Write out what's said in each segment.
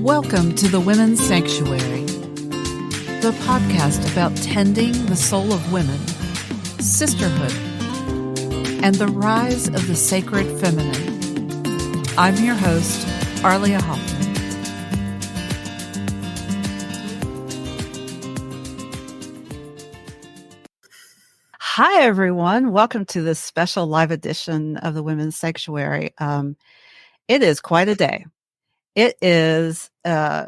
Welcome to the Women's Sanctuary, the podcast about tending the soul of women, sisterhood, and the rise of the sacred feminine. I'm your host, Arlia Hoffman. Hi, everyone. Welcome to this special live edition of the Women's Sanctuary. It is quite a day. It is, I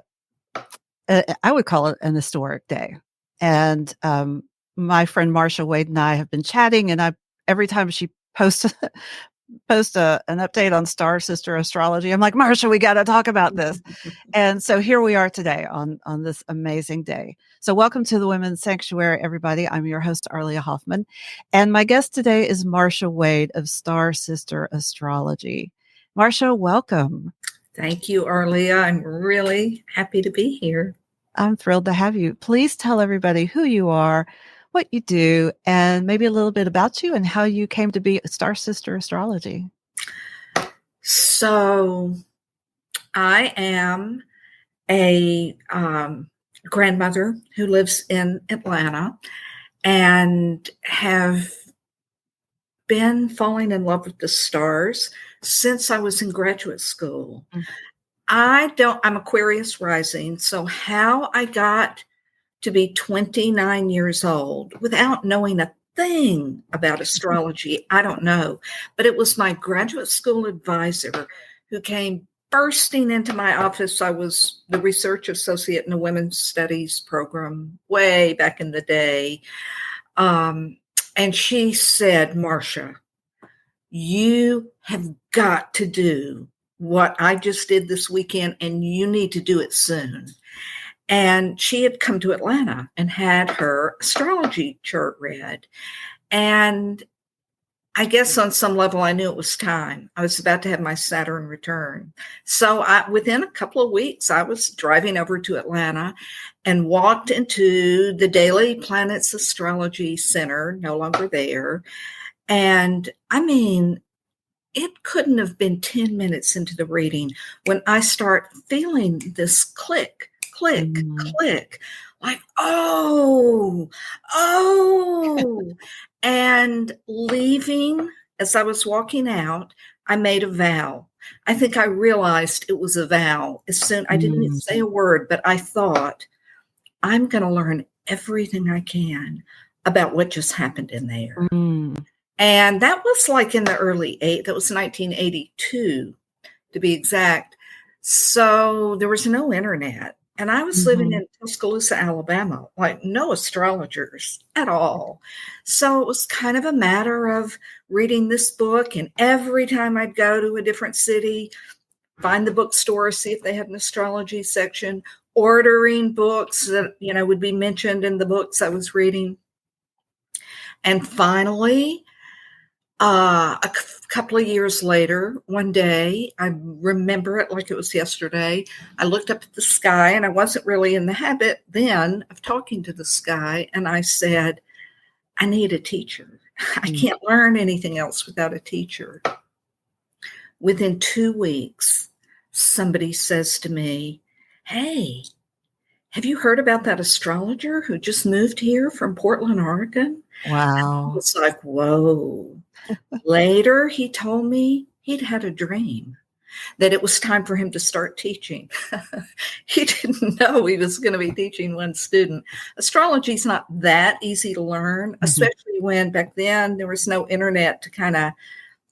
would call it an historic day. And my friend Marcia Wade and I have been chatting, and every time she posts an update on Star SiSter Astrology, I'm like, Marcia, we got to talk about this. And so here we are today on this amazing day. So welcome to the Women's Sanctuary, everybody. I'm your host, Arlia Hoffman. And my guest today is Marcia Wade of Star SiSter Astrology. Marcia, welcome. Thank you, Arlia. I'm really happy to be here. I'm thrilled to have you. Please tell everybody who you are, what you do, and maybe a little bit about you and how you came to be Star SiSter Astrology. So I am a grandmother who lives in Atlanta and have been falling in love with the stars since I was in graduate school. Mm-hmm. I'm Aquarius rising, so how I got to be 29 years old without knowing a thing about astrology, I don't know. But it was my graduate school advisor who came bursting into my office. I was the research associate in a women's studies program way back in the day. And she said, Marcia, you have got to do what I just did this weekend, and you need to do it soon. And she had come to Atlanta and had her astrology chart read. And I guess on some level, I knew it was time. I was about to have my Saturn return. So within a couple of weeks, I was driving over to Atlanta and walked into the Daily Planets Astrology Center, no longer there. And I mean, it couldn't have been 10 minutes into the reading when I start feeling this click, click, click, like, oh, and leaving, as I was walking out, I made a vow. I think I realized it was a vow. I didn't say a word, but I thought, I'm going to learn everything I can about what just happened in there. And that was like in the that was 1982 to be exact. So there was no internet. And I was living in Tuscaloosa, Alabama, like no astrologers at all. So it was kind of a matter of reading this book. And every time I'd go to a different city, find the bookstore, see if they had an astrology section, ordering books that, would be mentioned in the books I was reading. And finally, a couple of years later, one day, I remember it like it was yesterday, I looked up at the sky, and I wasn't really in the habit then of talking to the sky, and I said, I need a teacher. I can't learn anything else without a teacher. Within 2 weeks, somebody says to me, hey, have you heard about that astrologer who just moved here from Portland, Oregon? Wow. It's like, whoa. Later, he told me he'd had a dream that it was time for him to start teaching. He didn't know he was going to be teaching one student. Astrology is not that easy to learn, especially when back then there was no internet to kind of,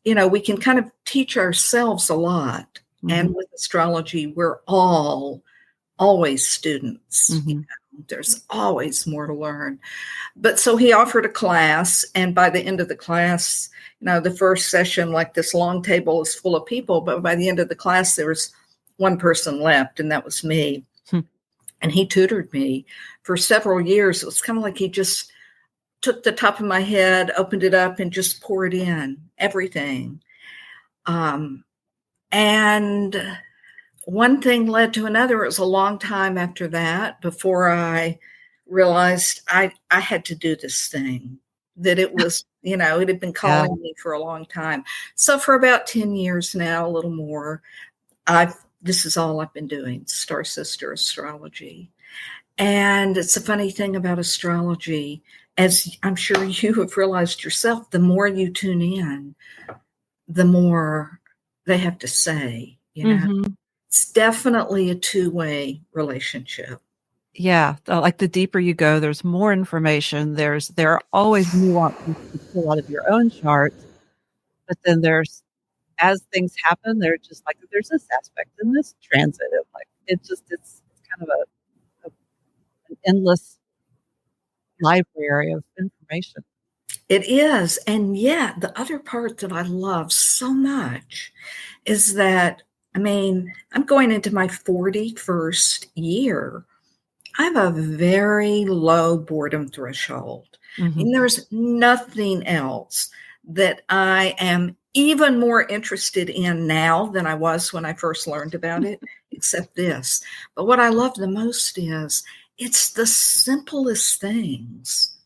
we can kind of teach ourselves a lot. And with astrology, we're always students. There's always more to learn. But so he offered a class, and by the end of the class, the first session, like this long table is full of people, but by the end of the class, there was one person left, and that was me. And he tutored me for several years. It was kind of like he just took the top of my head, opened it up, and just poured in everything. And one thing led to another. It was a long time after that before I realized I had to do this thing, that it was, it had been calling me for a long time. So for about 10 years now, a little more, I've this is all I've been doing, Star SiSter Astrology. And it's a funny thing about astrology, as I'm sure you have realized yourself, the more you tune in, the more they have to say, It's definitely a two-way relationship. Yeah, like the deeper you go, there's more information. There are always nuances to pull out of your own chart, but then as things happen, they're just like there's this aspect in this transit. Like it's kind of an endless library of information. It is. And yet, the other part that I love so much is that, I'm going into my 41st year. I have a very low boredom threshold. And there's nothing else that I am even more interested in now than I was when I first learned about it, except this. But what I love the most is it's the simplest things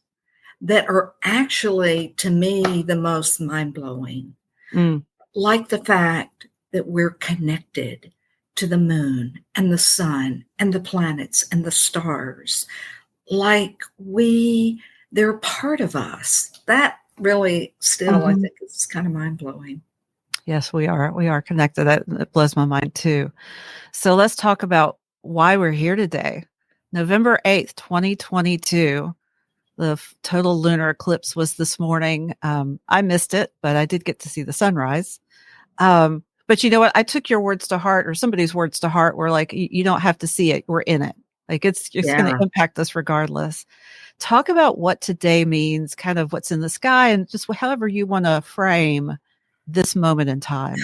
that are actually, to me, the most mind-blowing. Like the fact that we're connected to the moon and the sun and the planets and the stars. Like they're part of us. That really still, I think, is kind of mind-blowing. Yes, we are. We are connected. That blows my mind too. So let's talk about why we're here today. November 8th, 2022. The total lunar eclipse was this morning. I missed it, but I did get to see the sunrise. But you know what? I took your words to heart, or somebody's words to heart. We're like, you don't have to see it. We're in it. Like it's going to impact us regardless. Talk about what today means, kind of what's in the sky, and just however you want to frame this moment in time.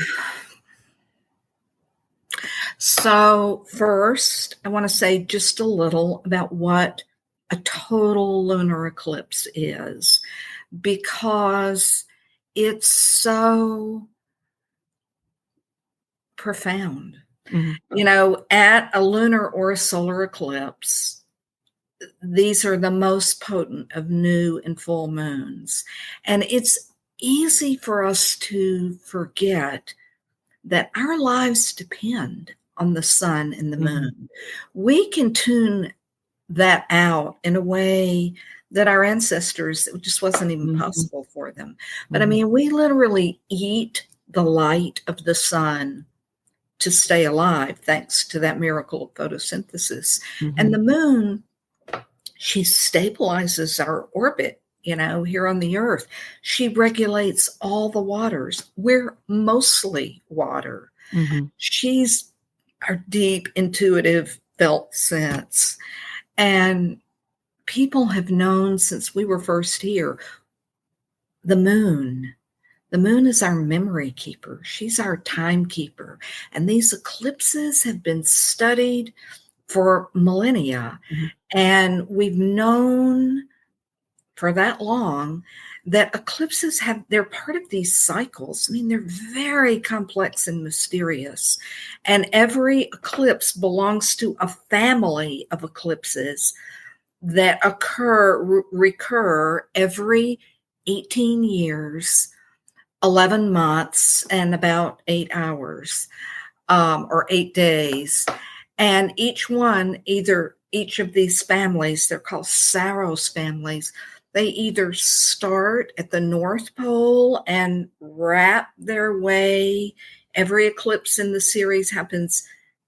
So first, I want to say just a little about what a total lunar eclipse is, because it's so profound. At a lunar or a solar eclipse, these are the most potent of new and full moons. And it's easy for us to forget that our lives depend on the sun and the moon. We can tune that out in a way that our ancestors, it just wasn't even possible for them. But we literally eat the light of the sun to stay alive, thanks to that miracle of photosynthesis. And the moon, she stabilizes our orbit, here on the earth. She regulates all the waters. We're mostly water. She's our deep, intuitive, felt sense. And people have known since we were first here, the moon is our memory keeper. She's our timekeeper. And these eclipses have been studied for millennia. And we've known for that long that eclipses they're part of these cycles. They're very complex and mysterious. And every eclipse belongs to a family of eclipses that recur every 18 years, 11 months, and about 8 hours, or 8 days. And each of these families, they're called Saros families, they either start at the North Pole and wrap their way. Every eclipse in the series happens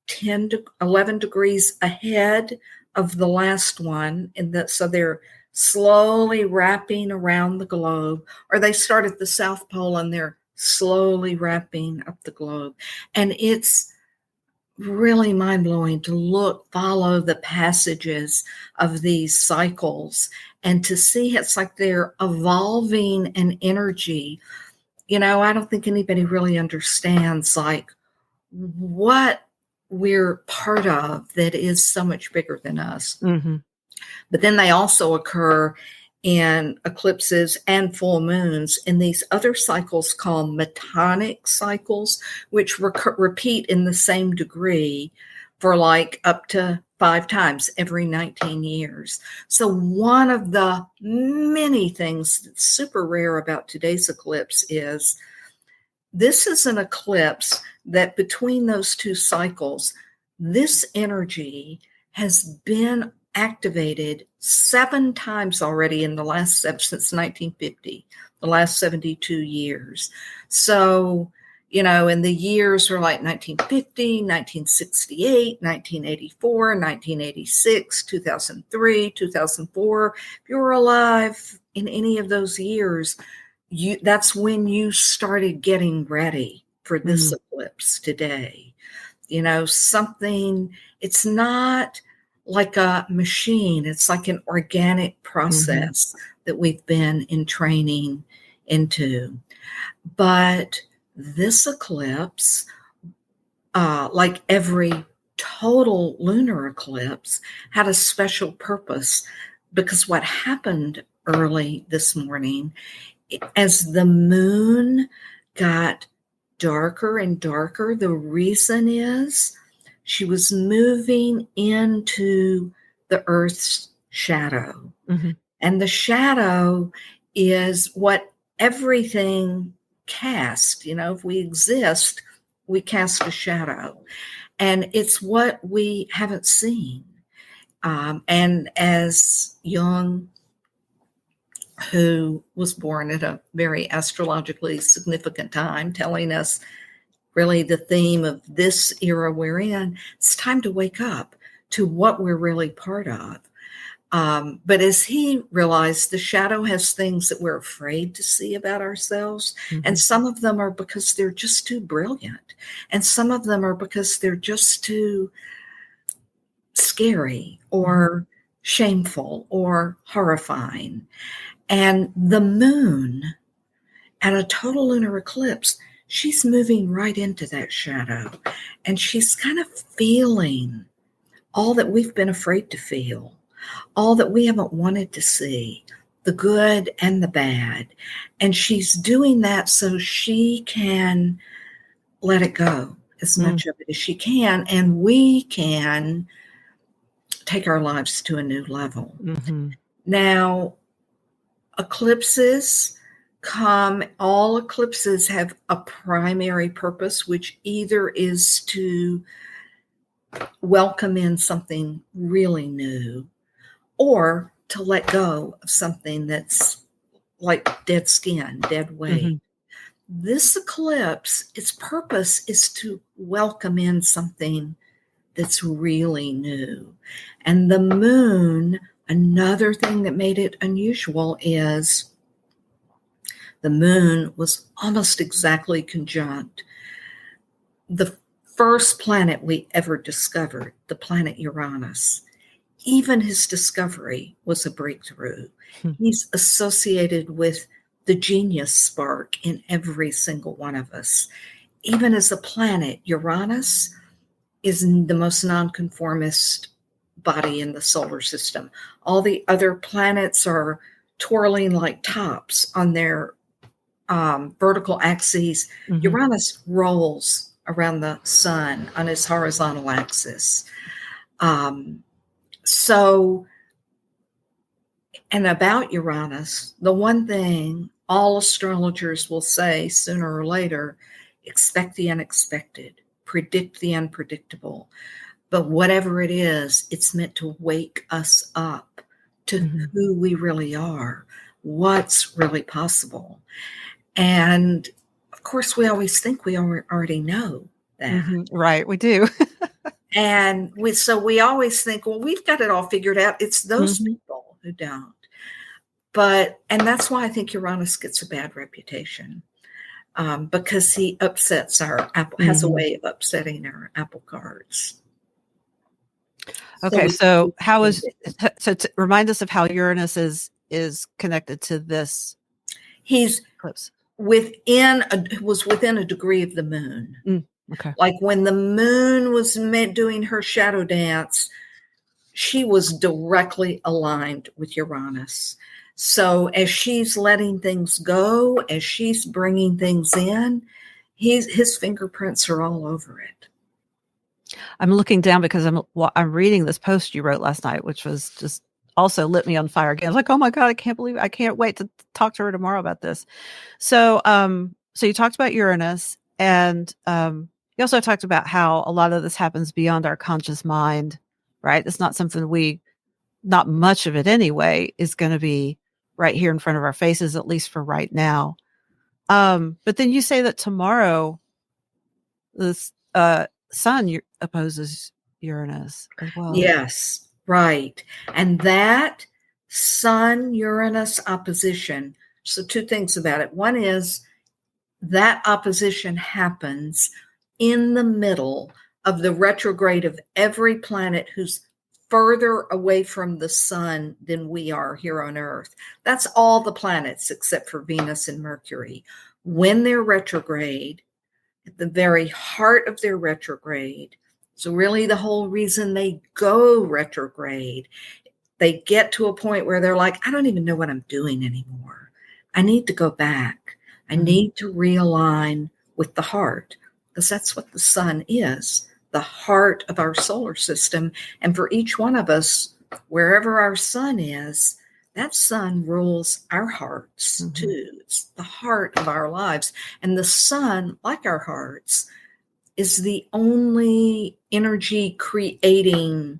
10 to 11 degrees ahead of the last one. So they're slowly wrapping around the globe, or they start at the South Pole and they're slowly wrapping up the globe. And it's really mind-blowing to follow the passages of these cycles and to see it's like they're evolving an energy. I don't think anybody really understands like what we're part of that is so much bigger than us. But then they also occur in eclipses and full moons in these other cycles called metonic cycles, which repeat in the same degree for like up to 5 times every 19 years. So one of the many things that's super rare about today's eclipse is this is an eclipse that between those two cycles, this energy has been activated 7 times already in the last, since 1950, the last 72 years. So, you know, and the years are like 1950, 1968, 1984, 1986, 2003, 2004. If you were alive in any of those years, that's when you started getting ready for this eclipse today. You know, something, it's not like a machine, it's like an organic process that we've been in training into. But this eclipse, like every total lunar eclipse, had a special purpose, because what happened early this morning, as the moon got darker and darker, the reason is she was moving into the Earth's shadow. And the shadow is what everything casts. You know, if we exist, we cast a shadow. And it's what we haven't seen. And as Jung, who was born at a very astrologically significant time, telling us really the theme of this era we're in, it's time to wake up to what we're really part of. But as he realized, the shadow has things that we're afraid to see about ourselves. And some of them are because they're just too brilliant. And some of them are because they're just too scary or shameful or horrifying. And the moon, at a total lunar eclipse, she's moving right into that shadow. And she's kind of feeling all that we've been afraid to feel, all that we haven't wanted to see, the good and the bad. And she's doing that so she can let it go, as much of it as she can. And we can take our lives to a new level. Now, eclipses all eclipses have a primary purpose, which either is to welcome in something really new, or to let go of something that's like dead skin, dead weight. This eclipse, its purpose is to welcome in something that's really new. And the moon, another thing that made it unusual is the moon was almost exactly conjunct the first planet we ever discovered, the planet Uranus. Even his discovery was a breakthrough. He's associated with the genius spark in every single one of us. Even as a planet, Uranus is the most nonconformist body in the solar system. All the other planets are twirling like tops on their vertical axes. Uranus rolls around the sun on its horizontal axis. So, and about Uranus, the one thing all astrologers will say sooner or later, expect the unexpected, predict the unpredictable. But whatever it is, it's meant to wake us up to who we really are, what's really possible. And of course, we always think we already know that. Right, we do. And so we always think, well, we've got it all figured out. It's those people who don't. And that's why I think Uranus gets a bad reputation, because he upsets our apple, has a way of upsetting our apple cards. Okay, so remind us of how Uranus is connected to this. He's eclipse. was within a degree of the moon. Okay. Like when the moon was doing her shadow dance, she was directly aligned with Uranus. So as she's letting things go, as she's bringing things in, his fingerprints are all over it. I'm looking down because I'm reading this post you wrote last night, which was just also lit me on fire again. I was like, oh my God, I can't wait to talk to her tomorrow about this. So so you talked about Uranus, and you also talked about how a lot of this happens beyond our conscious mind, right? It's not something not much of it anyway, is going to be right here in front of our faces, at least for right now. But then you say that tomorrow, this sun opposes Uranus as well. Yes, right. And that Sun Uranus opposition. So, two things about it. One is that opposition happens in the middle of the retrograde of every planet who's further away from the sun than we are here on Earth. That's all the planets except for Venus and Mercury. When they're retrograde, at the very heart of their retrograde, so really the whole reason they go retrograde, they get to a point where they're like, I don't even know what I'm doing anymore. I need to go back. I need to realign with the heart, because that's what the sun is, the heart of our solar system. And for each one of us, wherever our sun is, that sun rules our hearts too. It's the heart of our lives. And the sun, like our hearts, is the only energy creating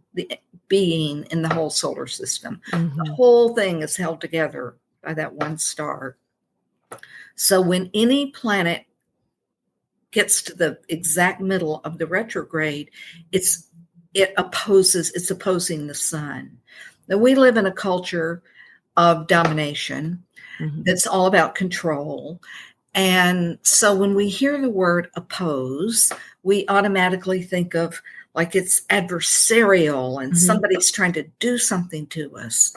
being in the whole solar system. The whole thing is held together by that one star. So when any planet gets to the exact middle of the retrograde, it's opposing the sun. Now, we live in a culture of domination that's all about control. And so when we hear the word oppose, we automatically think of like it's adversarial and somebody's trying to do something to us.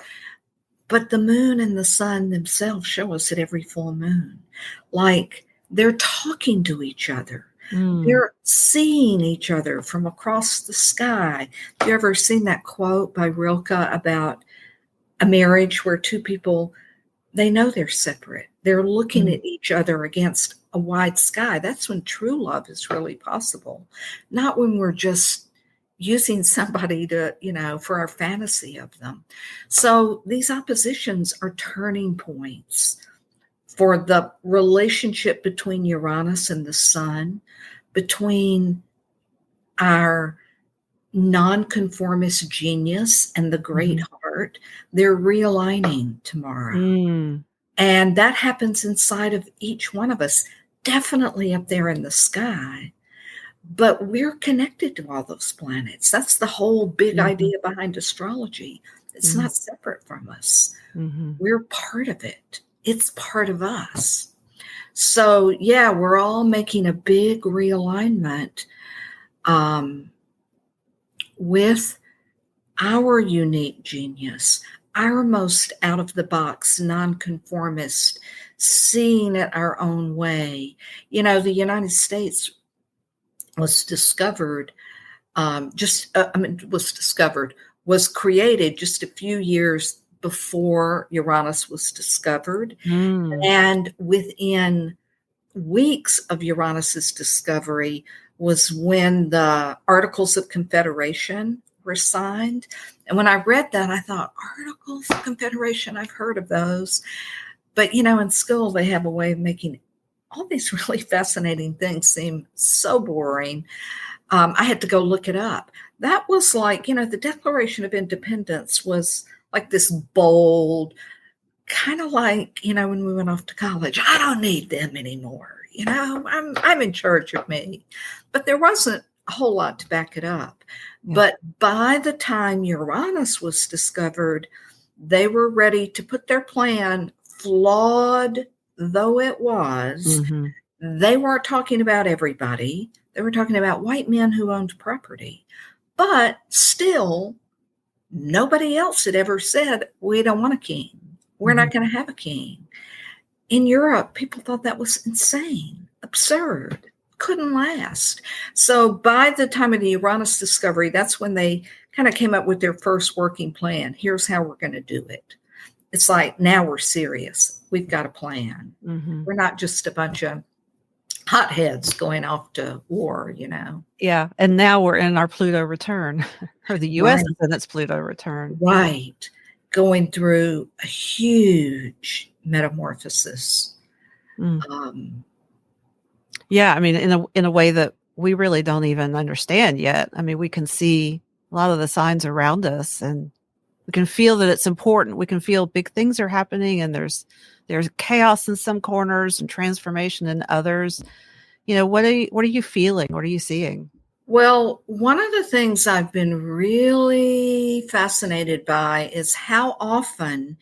But the moon and the sun themselves show us at every full moon, like they're talking to each other. They're seeing each other from across the sky. Have you ever seen that quote by Rilke about a marriage where two people, they know they're separate. They're looking at each other against a wide sky. That's when true love is really possible, not when we're just using somebody to, for our fantasy of them. So these oppositions are turning points for the relationship between Uranus and the sun, between our nonconformist genius and the great heart. They're realigning tomorrow. And that happens inside of each one of us, definitely up there in the sky. But we're connected to all those planets. That's the whole big idea behind astrology. It's not separate from us. We're part of it. It's part of us. So, yeah, we're all making a big realignment with our unique genius, our most out-of-the-box, nonconformist, seeing it our own way. The United States was discovered, was created just a few years before Uranus was discovered. And within weeks of Uranus's discovery was when the Articles of Confederation were signed. And when I read that, I thought, Articles of Confederation, I've heard of those. But, in school, they have a way of making all these really fascinating things seem so boring. I had to go look it up. That was like, the Declaration of Independence was like this bold, kind of like, when we went off to college, I don't need them anymore. I'm in charge of me. But there wasn't a whole lot to back it up. Yeah. But by the time Uranus was discovered, they were ready to put their plan, flawed though it was. They weren't talking about everybody. They were talking about white men who owned property. But still, nobody else had ever said, we don't want a king. We're not going to have a king. In Europe, people thought that was insane, absurd, couldn't last. So by the time of the Uranus discovery, that's when they kind of came up with their first working plan. Here's how we're going to do it. It's like, now we're serious. We've got a plan. We're not just a bunch of hotheads going off to war, Yeah. And now we're in our Pluto return, or the U.S. is in its Pluto return. Right. Going through a huge metamorphosis. Yeah, I mean, in a way that we really don't even understand yet. I mean, we can see a lot of the signs around us, and we can feel that it's important. We can feel big things are happening, and there's chaos in some corners and transformation in others. What are you feeling? What are you seeing? Well, one of the things I've been really fascinated by is how often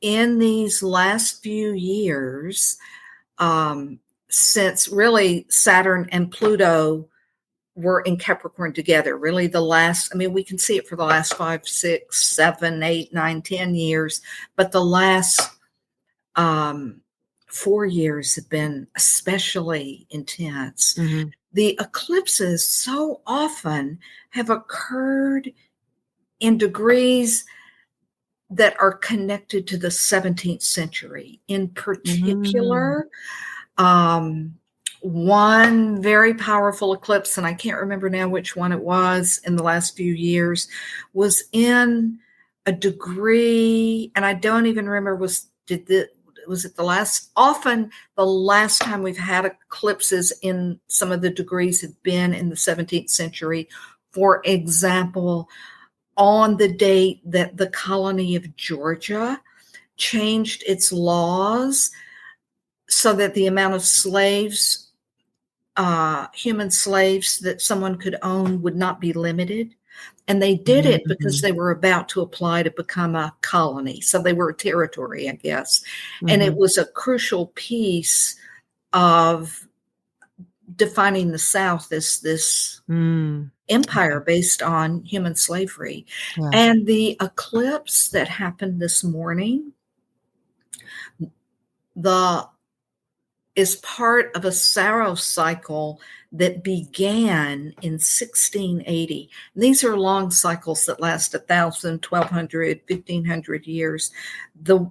in these last few years, since really Saturn and Pluto were in Capricorn together, really we can see it for the last 5, 6, 7, 8, 9, 10 years, but the last 4 years have been especially intense. Mm-hmm. The eclipses so often have occurred in degrees that are connected to the 17th century. In particular, one very powerful eclipse, and I can't remember now which one it was in the last few years, was in a degree, and I don't even remember was it the last, often the last time we've had eclipses in some of the degrees have been in the 17th century. For example, on the date that the colony of Georgia changed its laws so that the amount of slaves, human slaves that someone could own would not be limited. And they did it because they were about to apply to become a colony. So they were a territory, I guess. And it was a crucial piece of defining the South as this empire based on human slavery. Yeah. And the eclipse that happened this morning is part of a Saros cycle that began in 1680. These are long cycles that last 1,000, 1,200, 1,500 years.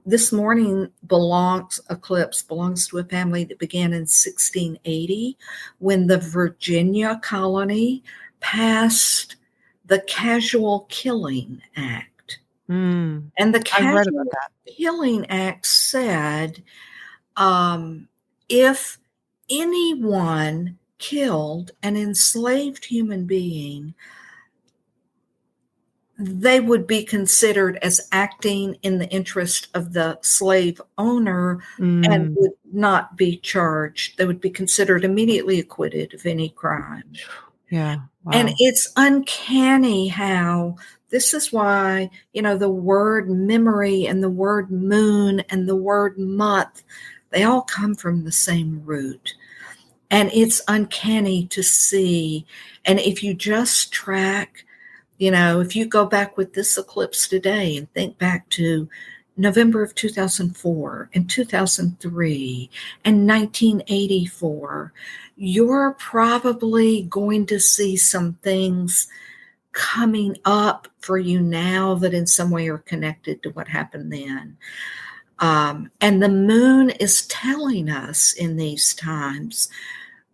This morning eclipse belongs to a family that began in 1680 when the Virginia colony passed the Casual Killing Act. And the Casual Killing Act said, if anyone killed an enslaved human being, they would be considered as acting in the interest of the slave owner and would not be charged. They would be considered immediately acquitted of any crime. Yeah. Wow. And it's uncanny how this is why, the word memory and the word moon and the word month, they all come from the same root. And it's uncanny to see. And if you just track, if you go back with this eclipse today and think back to November of 2004 and 2003 and 1984, you're probably going to see some things coming up for you now that in some way are connected to what happened then. And the moon is telling us in these times,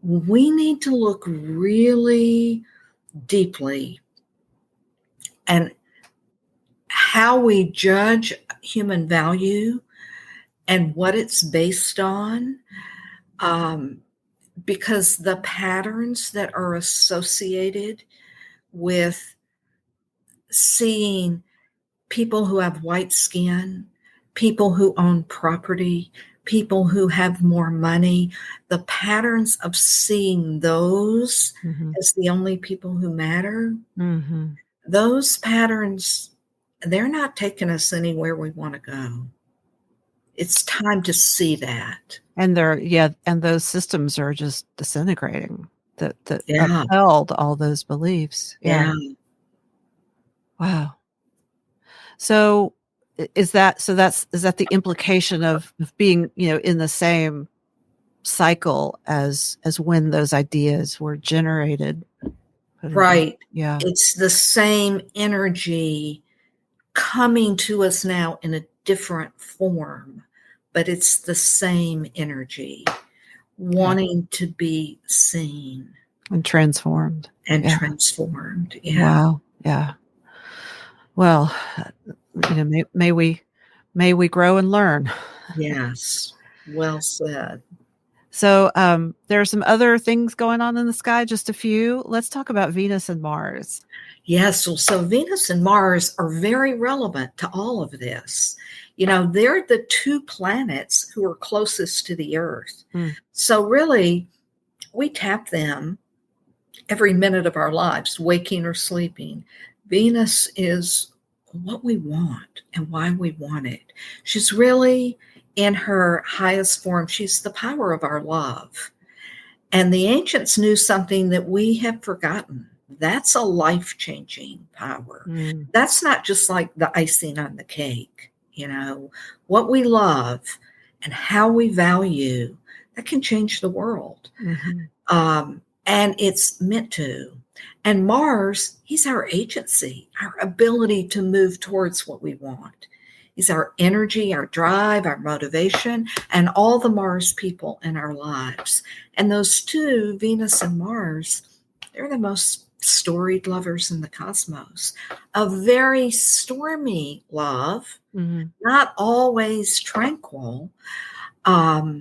we need to look really deeply and how we judge human value and what it's based on, because the patterns that are associated with seeing people who have white skin, people who own property, people who have more money, the patterns of seeing those as the only people who matter, those patterns, they're not taking us anywhere we want to go. It's time to see that. And and those systems are just disintegrating that upheld all those beliefs. Yeah. Wow. So is that the implication of being, in the same cycle as when those ideas were generated? Right. Yeah. It's the same energy coming to us now in a different form, but it's the same energy wanting to be seen and transformed. Transformed. Yeah. Wow. Yeah. Well, may we grow and learn. Yes. Well said. So there are some other things going on in the sky, just a few. Let's talk about Venus and Mars. Yes, well, so Venus and Mars are very relevant to all of this. You know, they're the two planets who are closest to the Earth. So really, we tap them every minute of our lives, waking or sleeping. Venus is what we want and why we want it. She's really in her highest form. She's the power of our love. And the ancients knew something that we have forgotten. That's a life-changing power. That's not just like the icing on the cake. You know, what we love and how we value, that can change the world. And it's meant to. And Mars, he's our agency, our ability to move towards what we want. He's our energy, our drive, our motivation, and all the Mars people in our lives. And those two, Venus and Mars, they're the most storied lovers in the cosmos. A very stormy love, not always tranquil, but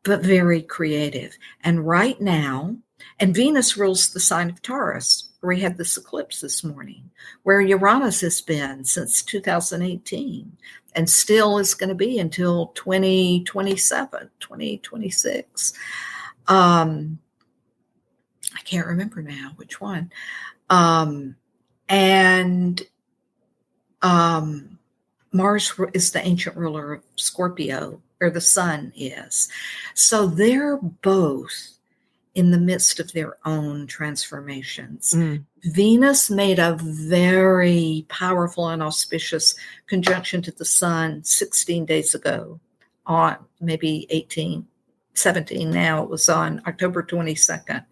very creative. And right now, and Venus rules the sign of Taurus, where we had this eclipse this morning, where Uranus has been since 2018 and still is going to be until 2027, 2026. I can't remember now which one. Mars is the ancient ruler of Scorpio, or the sun is. So they're both in the midst of their own transformations. Venus made a very powerful and auspicious conjunction to the sun 16 days ago, on maybe 18, 17 now. It was on October 22nd.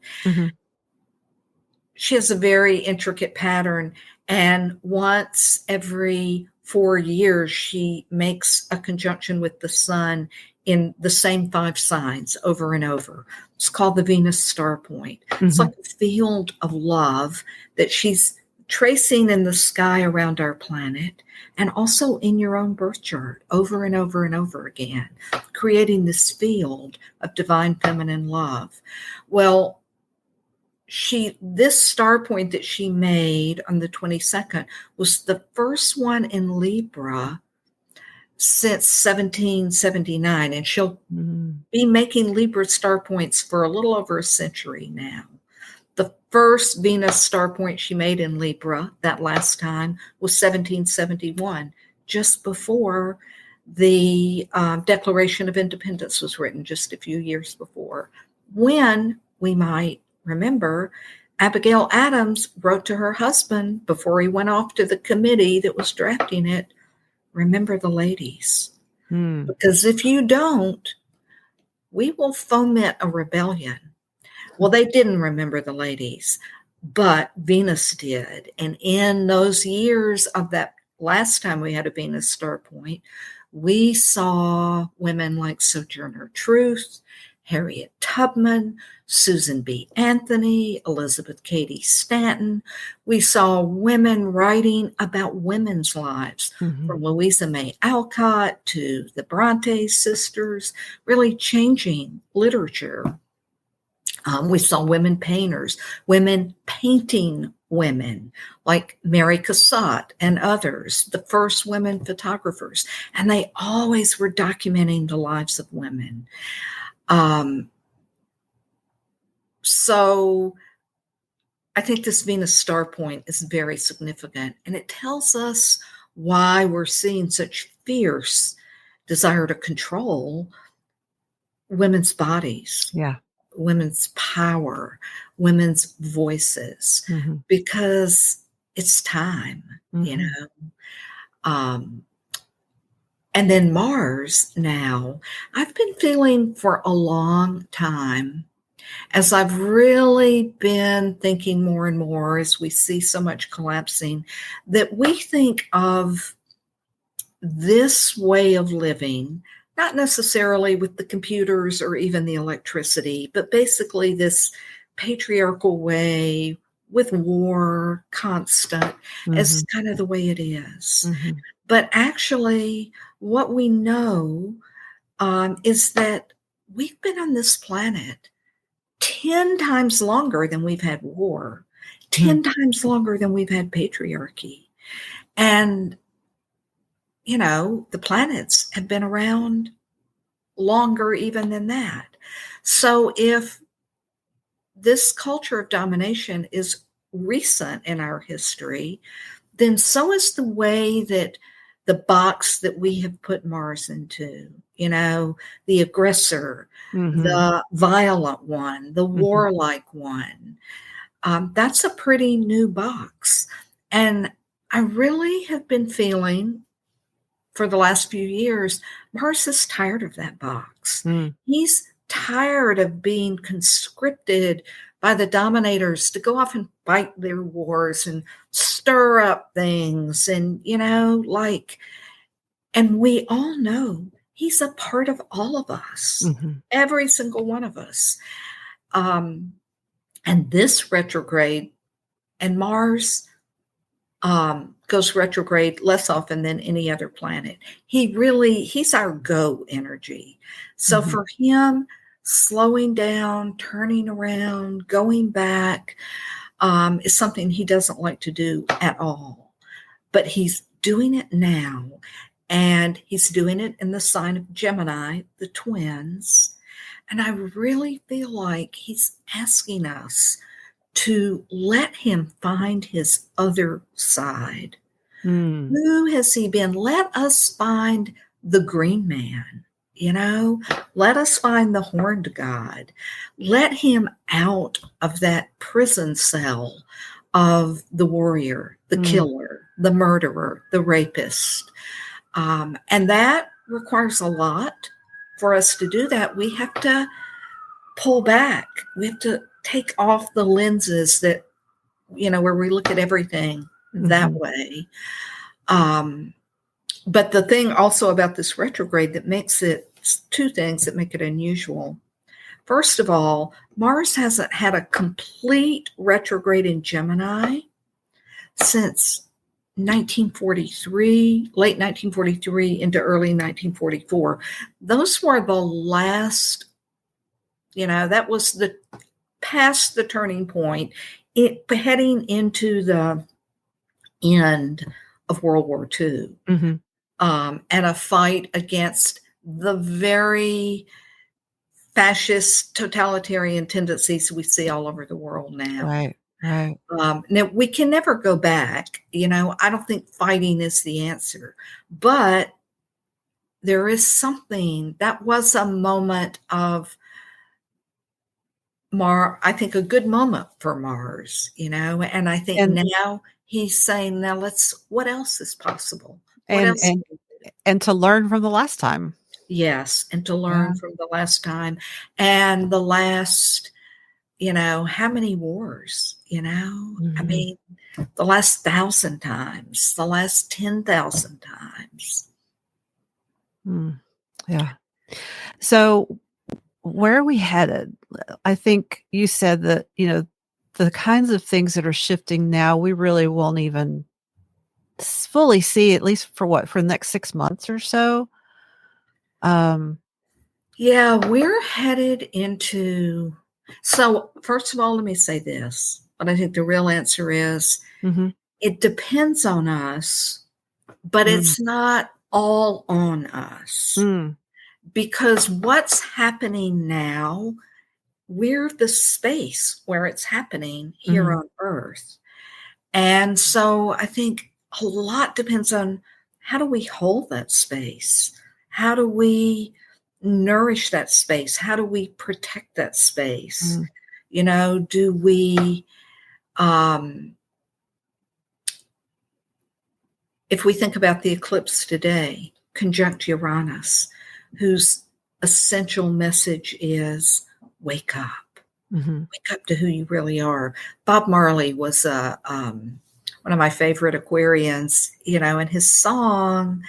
She has a very intricate pattern, and once every 4 years, she makes a conjunction with the sun in the same 5 signs over and over. It's called the Venus star point. It's like a field of love that she's tracing in the sky around our planet, and also in your own birth chart over and over and over again, creating this field of divine feminine love. Well, this star point that she made on the 22nd was the first one in Libra since 1779, and she'll be making Libra star points for a little over a century now. The first Venus star point she made in Libra that last time was 1771, just before the Declaration of Independence was written, just a few years before, when we might remember Abigail Adams wrote to her husband before he went off to the committee that was drafting it, remember the ladies. Because if you don't, we will foment a rebellion. Well, they didn't remember the ladies, but Venus did. And in those years of that last time we had a Venus star point, we saw women like Sojourner Truth, Harriet Tubman, Susan B. Anthony, Elizabeth Cady Stanton. We saw women writing about women's lives, from Louisa May Alcott to the Bronte sisters, really changing literature. We saw women painters, women painting women like Mary Cassatt and others, the first women photographers, and they always were documenting the lives of women. So I think this Venus star point is very significant, and it tells us why we're seeing such fierce desire to control women's bodies, women's power, women's voices, because it's time, you know. And then Mars now, I've been feeling for a long time, as I've really been thinking more and more as we see so much collapsing, that we think of this way of living, not necessarily with the computers or even the electricity, but basically this patriarchal way with war constant as kind of the way it is. But actually, what we know is that we've been on this planet 10 times longer than we've had war, 10 times longer than we've had patriarchy. And, the planets have been around longer even than that. So if this culture of domination is recent in our history, then so is the way that the box that we have put Mars into, the aggressor, the violent one, the warlike one. That's a pretty new box. And I really have been feeling for the last few years, Mars is tired of that box. He's tired of being conscripted by the dominators to go off and fight their wars and stir up things. And, and we all know he's a part of all of us, every single one of us. And this retrograde, and Mars goes retrograde less often than any other planet. He's our go energy. So for him, slowing down, turning around, going back is something he doesn't like to do at all. But he's doing it now. And he's doing it in the sign of Gemini, the twins. And I really feel like he's asking us to let him find his other side. Who has he been? Let us find the green man, let us find the horned god. Let him out of that prison cell of the warrior, the killer, the murderer, the rapist. And that requires a lot. For us to do that, we have to pull back. We have to take off the lenses that, where we look at everything that way. But the thing also about this retrograde that makes it, two things that make it unusual. First of all, Mars hasn't had a complete retrograde in Gemini since 1943, late 1943 into early 1944. Those were the last, that was the past the turning point, heading into the end of World War II, and a fight against the very fascist totalitarian tendencies we see all over the world now. Right. Now, we can never go back. I don't think fighting is the answer. But there is something that was a moment of I think a good moment for Mars, and I think now he's saying, now what else is possible? And to learn from the last time. Yes. And to learn from the last time and the last, how many wars, I mean, the last 1,000 times, the last 10,000 times. Yeah. So where are we headed? I think you said that, the kinds of things that are shifting now, we really won't even fully see, at least for the next 6 months or so. Yeah, we're headed into, so first of all, let me say this, but I think the real answer is it depends on us, but it's not all on us. Because what's happening now, we're the space where it's happening here on Earth. And so I think a lot depends on how do we hold that space? How do we nourish that space? How do we protect that space? Do we, if we think about the eclipse today, conjunct Uranus, whose essential message is wake up. Wake up to who you really are. Bob Marley was one of my favorite Aquarians, and his song,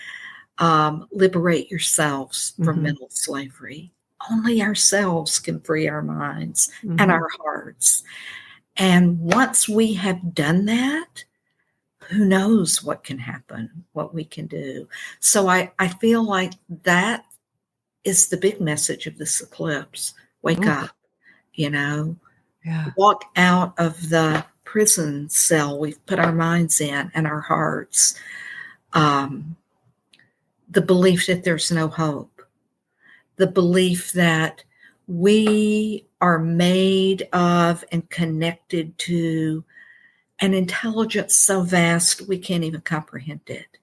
liberate yourselves from mental slavery. Only ourselves can free our minds and our hearts. And once we have done that, who knows what can happen, what we can do. So I feel like that is the big message of this eclipse. Wake Oof. up, you know, Yeah. walk out of the prison cell we've put our minds in and our hearts. The belief that there's no hope, the belief that we are made of and connected to an intelligence so vast we can't even comprehend it.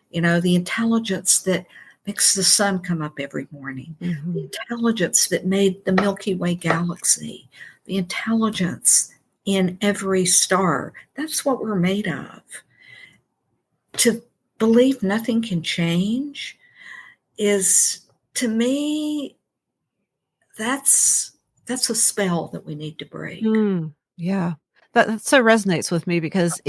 You know, the intelligence that makes the sun come up every morning, the intelligence that made the Milky Way galaxy, the intelligence in every star. That's what we're made of. To believe nothing can change is, to me, that's a spell that we need to break. Yeah. That so resonates with me because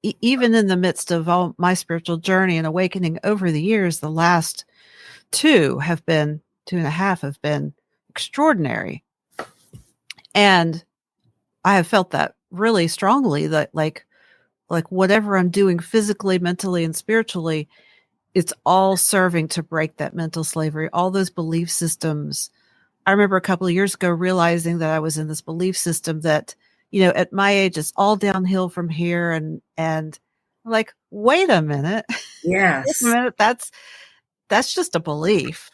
even in the midst of all my spiritual journey and awakening over the years, the last 2.5 have been extraordinary. And I have felt that really strongly, that like whatever I'm doing physically, mentally, and spiritually, it's all serving to break that mental slavery, all those belief systems. I remember a couple of years ago realizing that I was in this belief system that, at my age, it's all downhill from here. And I'm like, wait a minute. Yes. Wait a minute. That's just a belief.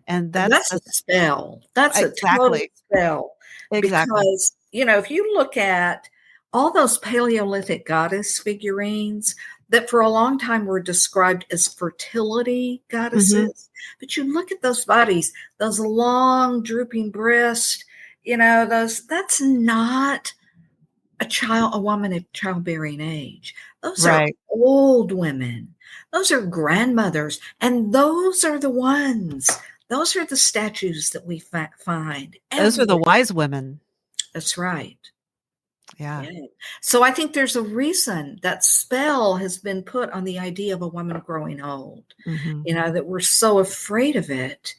And that's a spell. That's exactly. a total spell. Exactly. Because, if you look at all those Paleolithic goddess figurines that for a long time were described as fertility goddesses, but you look at those bodies, those long drooping breasts, that's not a woman of childbearing age. Those are old women. Those are grandmothers. And those are the ones. Those are the statues that we find. Those are the wise women. That's right. Yeah. So I think there's a reason that spell has been put on the idea of a woman growing old, that we're so afraid of it,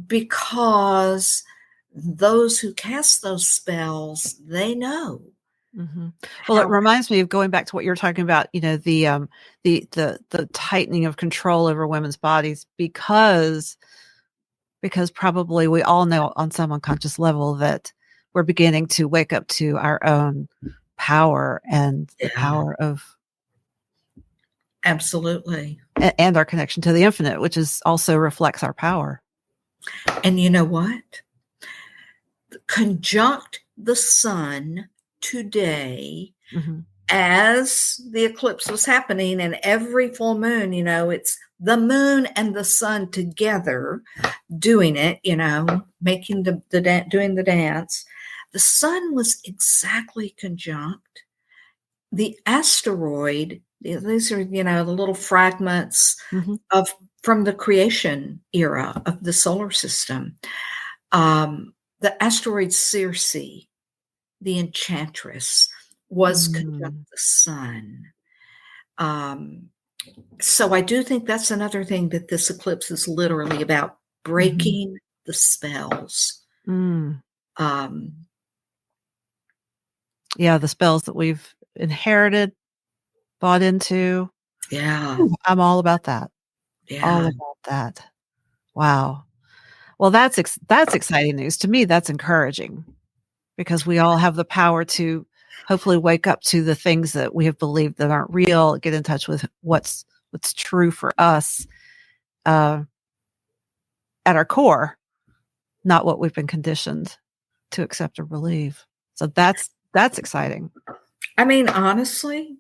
because those who cast those spells, they know. Well, it reminds me of going back to what you're talking about, the tightening of control over women's bodies, because probably we all know on some unconscious level that we're beginning to wake up to our own power and the power of absolutely, and our connection to the infinite, which is also reflects our power. And you know what? Conjunct the sun today, as the eclipse was happening, and every full moon, it's the moon and the sun together doing it, making doing the dance. The sun was exactly conjunct. The asteroid, these are, the little fragments from the creation era of the solar system. The asteroid Circe, the enchantress, was conjunct the sun. So I do think that's another thing that this eclipse is literally about, breaking the spells. Yeah, the spells that we've inherited, bought into. Yeah. I'm all about that. Yeah. All about that. Wow. Well, that's exciting news. To me, that's encouraging, because we all have the power to hopefully wake up to the things that we have believed that aren't real, get in touch with what's true for us at our core, not what we've been conditioned to accept or believe. So that's exciting. I mean, honestly,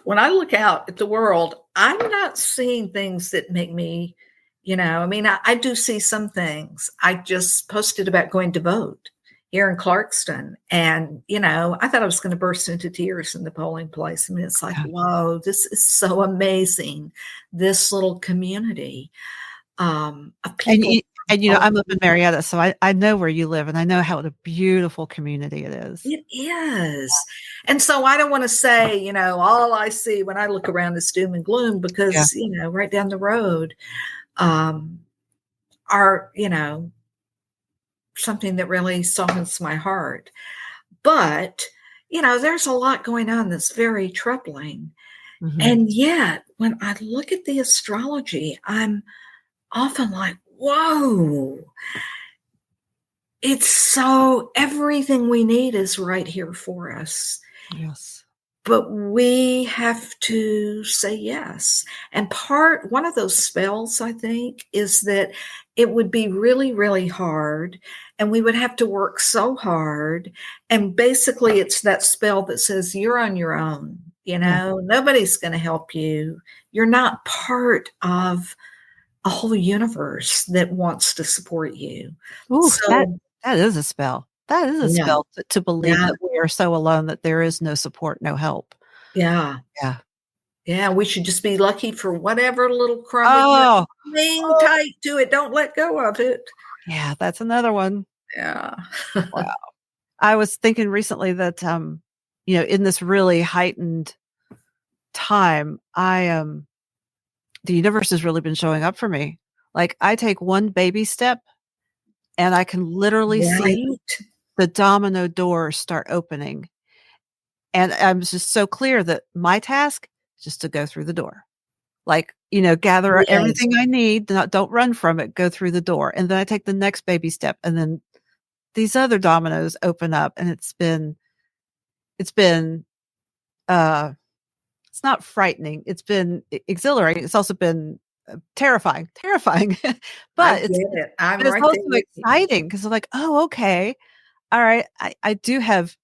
when I look out at the world, I'm not seeing things that make me, I do see some things. I just posted about going to vote here in Clarkston, and, I thought I was going to burst into tears in the polling place. I mean, it's like, whoa, this is so amazing. This little community of people. And I'm up in Marietta, so I know where you live, and I know how a beautiful community it is. It is. And so I don't want to say, all I see when I look around is doom and gloom, because, right down the road are, something that really softens my heart. But, there's a lot going on that's very troubling. And yet, when I look at the astrology, I'm often like, whoa, it's so everything we need is right here for us. Yes. But we have to say yes. And one of those spells, I think, is that it would be really, really hard. And we would have to work so hard. And basically, it's that spell that says you're on your own. Nobody's going to help you. You're not part of a whole universe that wants to support you. Ooh, that So, is a spell. That is a yeah, spell to believe yeah, that we are so alone that there is no support, no help. yeah. Yeah. Yeah, we should just be lucky for whatever little crumb we get. Oh, Cling tight to it. Don't let go of it. yeah, that's another one. Yeah. Wow. I was thinking recently that, in this really heightened time, the universe has really been showing up for me. Like, I take one baby step and I can literally see Right? the domino doors start opening. And I'm just so clear that my task is just to go through the door. Like, gather Yes. everything I need, don't run from it, go through the door. And then I take the next baby step, and then these other dominoes open up, and it's been, uh, it's not frightening. It's been exhilarating. It's also been terrifying, I but get it. I'm but it's right also there with you. exciting because I'm like, oh, okay. All right. I do have,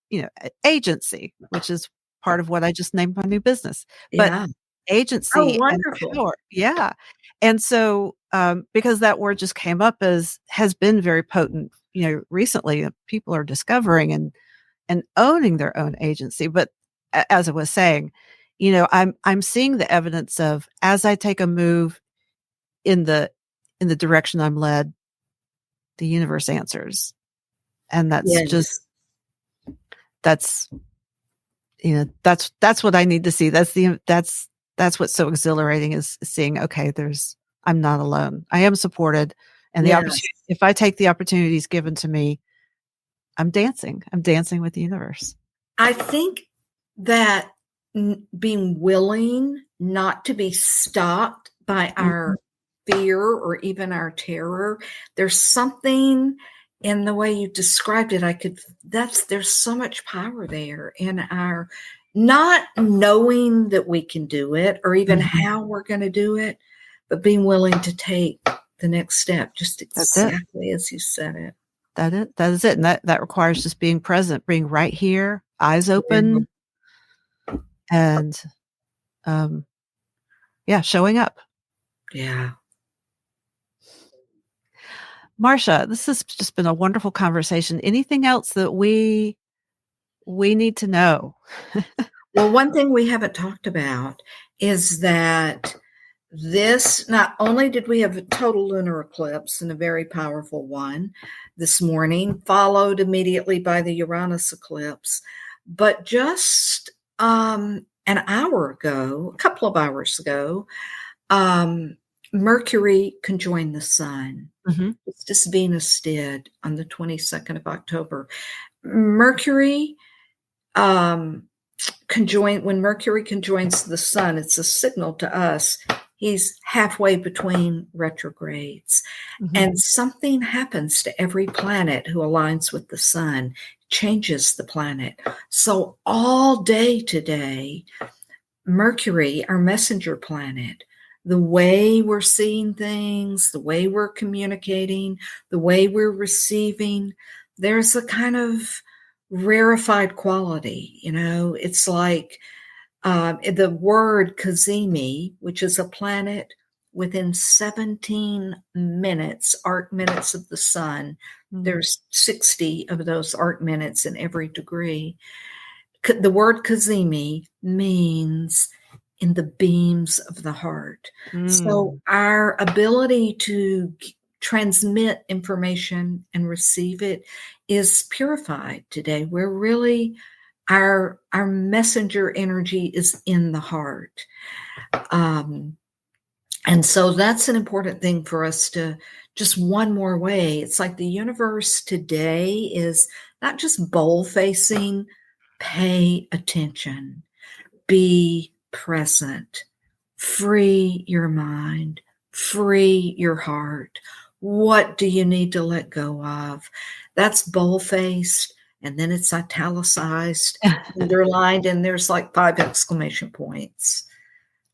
agency, which is part of what I just named my new business, but Yeah. Oh, agency and wonderful. power. Yeah. And so, because that word just came up has been very potent, recently people are discovering and owning their own agency. But as I was saying, I'm seeing the evidence of, as I take a move in the direction I'm led, the universe answers. And Yes. that's, that's what I need to see. That's what's so exhilarating, is seeing, okay, I'm not alone. I am supported. And the Yes. opportunity, if I take the opportunities given to me, I'm dancing with the universe. I think that being willing not to be stopped by Mhm. our fear or even our terror, there's something in the way you described it. There's so much power there in our not knowing that we can do it or even Mhm. how we're going to do it, but being willing to take the next step, just That's it. exactly as you said it. That is it. And that requires just being present, being right here, eyes Yeah. open, and, yeah, showing up. Yeah. Marcia, this has just been a wonderful conversation. Anything else that we need to know? Well, one thing we haven't talked about is that not only did we have a total lunar eclipse and a very powerful one this morning, followed immediately by the Uranus eclipse, but just an hour ago, a couple of hours ago, um, Mercury conjoined the sun, Mhm. just as Venus did on the 22nd of October. Mercury um, when Mercury conjoins the sun, it's a signal to us he's halfway between retrogrades. Mhm. And something happens to every planet who aligns with the sun, changes the planet. So all day today, Mercury, our messenger planet, the way we're seeing things, the way we're communicating, the way we're receiving, there's a kind of rarefied quality. It's like the word Cazimi, which is a planet within 17 minutes, arc minutes of the sun. Mm. There's 60 of those arc minutes in every degree. The word Cazimi means in the beams of the heart. So Mm. our ability to transmit information and receive it is purified today. We're really our messenger energy is in the heart. And so that's an important thing for us to just one more way. It's like the universe today is not just bowl facing, pay attention, be present, free your mind, free your heart. What do you need to let go of? That's bold-faced, and then it's italicized, underlined, and there's like 5 exclamation points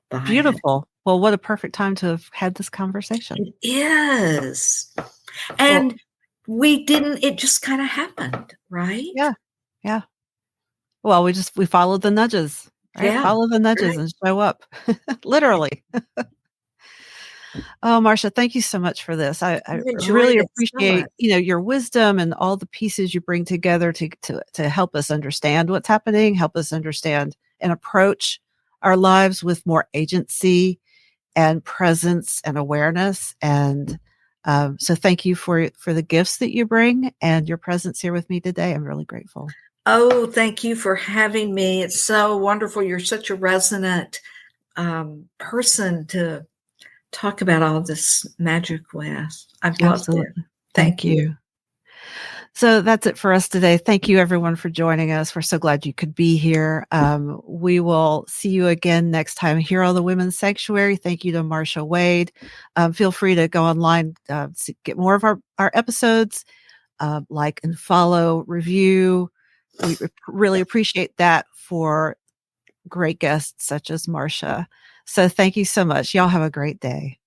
behind it. Beautiful. Well, what a perfect time to have had this conversation. It is. Well, And it just kind of happened, right? yeah. Yeah. Well, we followed the nudges, right? Yeah. Follow the nudges Right. and show up. Literally. Oh, Marcia, thank you so much for this. I I've enjoyed really it so much. appreciate, your wisdom and all the pieces you bring together to help us understand what's happening, help us understand and approach our lives with more agency and presence and awareness. And so thank you for the gifts that you bring and your presence here with me today. I'm really grateful. Oh, thank you for having me. It's so wonderful. You're such a resonant person to talk about all this magic with. I've loved it. Absolutely. Thank Thank you. you. So that's it for us today. Thank you, everyone, for joining us. We're so glad you could be here. We will see you again next time here on the Women's Sanctuary. Thank you to Marcia Wade. Feel free to go online, get more of our episodes, like and follow, review. We really appreciate that for great guests such as Marcia. So thank you so much. Y'all have a great day.